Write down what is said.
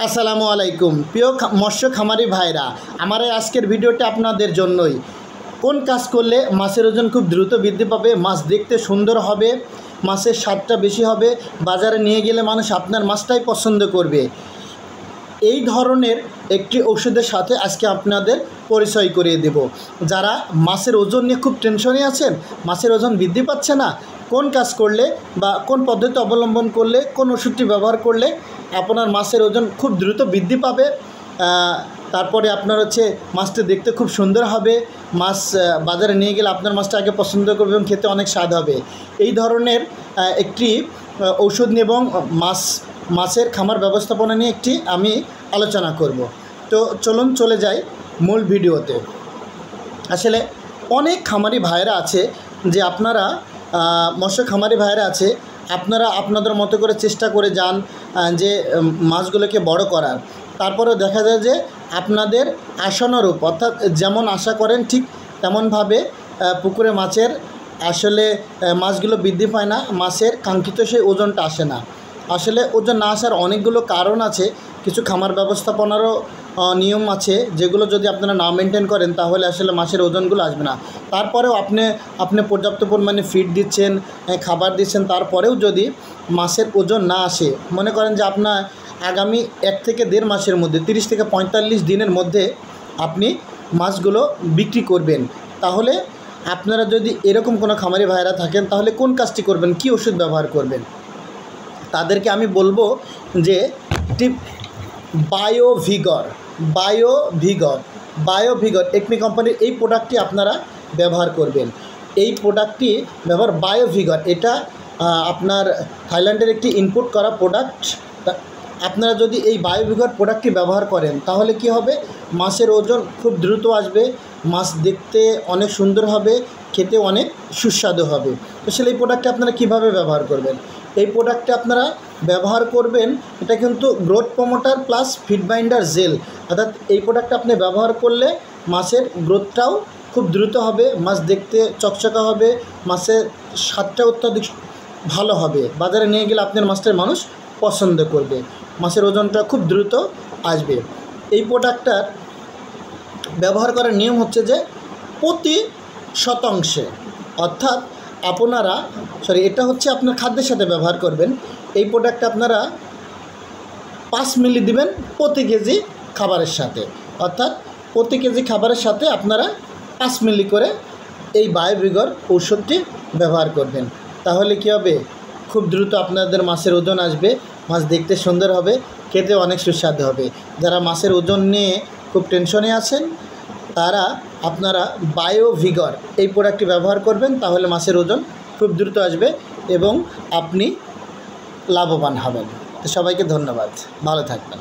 আসসালামু আলাইকুম প্রিয় মৎস্য খামারি ভাইরা, আমার এই আজকের ভিডিওটা আপনাদের জন্যই। কোন কাজ করলে মাছের ওজন খুব দ্রুত বৃদ্ধি পাবে, মাছ দেখতে সুন্দর হবে, মাছের স্বাদটা বেশি হবে, বাজারে নিয়ে গেলে মানুষ আপনার মাছটাই পছন্দ করবে, এই ধরনের একটি ওষুধের সাথে আজকে আপনাদের পরিচয় করিয়ে দেব। যারা মাছের ওজন নিয়ে খুব টেনশনে আছেন, মাছের ওজন বৃদ্ধি পাচ্ছে না, কোন কাজ করলে বা কোন পদ্ধতি অবলম্বন করলে, কোন ওষুধটি ব্যবহার করলে আপনার মাছের ওজন খুব দ্রুত বৃদ্ধি পাবে, তারপরে আপনার মাছটি দেখতে খুব সুন্দর হবে, মাছ বাজারে নিয়ে গেলে আপনার মাছটা আগে পছন্দ করবে এবং খেতে অনেক স্বাদ হবে, এই ধরনের একটি ঔষধ নিয়ে এবং মাছের খামার ব্যবস্থাপনা নিয়ে একটি আমি আলোচনা করব। তো চলুন চলে যাই মূল ভিডিওতে। আসলে অনেক খামারি ভাইরা আছে যে আপনারা মৎস্য খামারি ভাইরা আছে, আপনারা আপনাদের মতো করে চেষ্টা করে যান যে মাছগুলোকে বড় করার, তারপরেও দেখা যায় যে আপনাদের আশানুরূপ অর্থাৎ যেমন আশা করেন ঠিক তেমনভাবে পুকুরে মাছের আসলে মাছগুলো বৃদ্ধি পায় না, মাছের কাঙ্ক্ষিত সেই ওজনটা আসে না। আসলে ওজন না আসার অনেকগুলো কারণ আছে, কিছু খামার ব্যবস্থাপনারও নিয়ম আছে যেগুলো যদি আপনারা না মেনটেন করেন তাহলে আসলে মাছের ওজনগুলো আসবে না। তারপরেও আপনি পর্যাপ্ত পরিমাণে ফিড দিচ্ছেন, খাবার দিচ্ছেন, তারপরেও যদি মাছের ওজন না আসে, মনে করেন যে আপনার আগামী 1 থেকে 1.5 মাসের মধ্যে 30 থেকে 45 দিনের মধ্যে আপনি মাছগুলো বিক্রি করবেন, তাহলে আপনারা যদি এরকম কোনো খামারি ভাইরা থাকেন তাহলে কোন কাজটি করবেন, কি ওষুধ ব্যবহার করবেন, তাদেরকে আমি বলবো যে টিপ বায়োভিগর একমি কোম্পানির এই প্রোডাক্টটি আপনারা ব্যবহার করবেন। এই প্রোডাক্টটি বায়োভিগর, এটা আপনার থাইল্যান্ডের একটি ইনপুট করা প্রোডাক্ট। আপনারা যদি এই বায়োভিগর প্রোডাক্টটি ব্যবহার করেন তাহলে কি হবে, মাছের ওজন খুব দ্রুত আসবে, মাছ দেখতে অনেক সুন্দর হবে, খেতে অনেক সুস্বাদু হবে। তো আসলে এই প্রোডাক্টটি আপনারা কীভাবে ব্যবহার করবেন, এই প্রোডাক্টটি আপনারা ব্যবহার করবেন, এটা কিন্তু growth promoter plus feed binder gel, অর্থাৎ এই প্রোডাক্টটা আপনি ব্যবহার করলে মাছের গ্রোথটাও খুব দ্রুত হবে, মাছ দেখতে চকচকা হবে, মাছের স্বাদটা অত্যাধিক ভালো হবে, বাজারে নিয়ে গেলে আপনার মাছটার মানুষ পছন্দ করবে, মাছের ওজনটা খুব দ্রুত আসবে। এই প্রোডাক্টটার ব্যবহার করার নিয়ম হচ্ছে যে প্রতি শতাংশে, অর্থাৎ এটা হচ্ছে আপনার খাদ্যের সাথে ব্যবহার করবেন। এই প্রোডাক্টটা আপনারা 5 মিলি দিবেন প্রতি কেজি খাবারের সাথে, অর্থাৎ প্রতি কেজি খাবারের সাথে আপনারা 5 মিলি করে এই বায়োভিগর ঔষধটি ব্যবহার করবেন। তাহলে কী হবে, খুব দ্রুত আপনাদের মাছের ওজন আসবে, মাছ দেখতে সুন্দর হবে, খেতে অনেক সুস্বাদু হবে। যারা মাছের ওজন নিয়ে খুব টেনশনে আছেন তারা আপনারা বায়োভিগর এই প্রোডাক্টটি ব্যবহার করবেন, তাহলে মাছের ওজন খুব দ্রুত আসবে এবং আপনি লাভবান হবেন। তো সবাইকে ধন্যবাদ, ভালো থাকবেন।